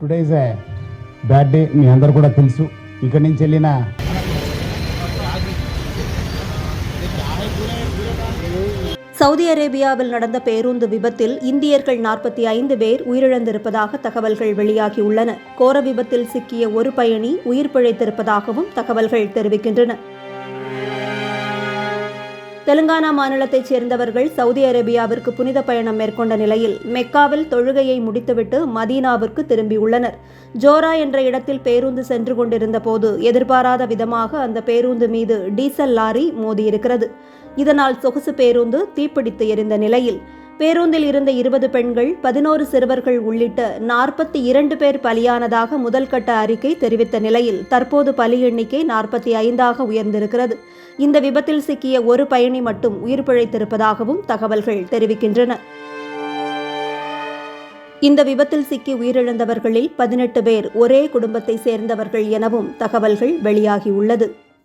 Today is a bad day, మీ అందరు కూడా తెలుసు. ఇక్కడి నుంచి వెళ్ళిన சவுதி அரேபியாவில் நடந்த பேருந்து விபத்தில் இந்தியர்கள் 45 பேர் உயிரிழந்திருப்பதாக தகவல்கள் வெளியாகியுள்ளன. கோர விபத்தில் சிக்கிய ஒரு பயணி உயிர் பிழைத்திருப்பதாகவும் தகவல்கள் தெரிவிக்கின்றன. தெலுங்கானா மாநிலத்தைச் சேர்ந்தவர்கள் சவுதி அரேபியாவிற்கு புனித பயணம் மேற்கொண்ட நிலையில் மெக்காவில் தொழுகையை முடித்துவிட்டு மதீனாவிற்கு திரும்பியுள்ளனர். ஜோரா என்ற இடத்தில் பேருந்து சென்று கொண்டிருந்த போது எதிர்பாராத விதமாக அந்த பேருந்து மீது டீசல் லாரி மோதியிருக்கிறது. இதனால் சொகுசு பேருந்து தீப்பிடித்து எரிந்த நிலையில் பேருந்தில் இருந்த 20 பெண்கள் 11 சிறுவர்கள் உள்ளிட்ட 42 பேர் பலியானதாக முதல்கட்ட அறிக்கை தெரிவித்த நிலையில் தற்போது பலி எண்ணிக்கை 45ஆக உயர்ந்திருக்கிறது. இந்த விபத்தில் சிக்கிய ஒரு பயணி மட்டும் உயிர் பிழைத்திருப்பதாகவும் தகவல்கள் தெரிவிக்கின்றன. இந்த விபத்தில் சிக்கி உயிரிழந்தவர்களில் 18 பேர் ஒரே குடும்பத்தை சேர்ந்தவர்கள் எனவும் தகவல்கள் வெளியாகியுள்ளது.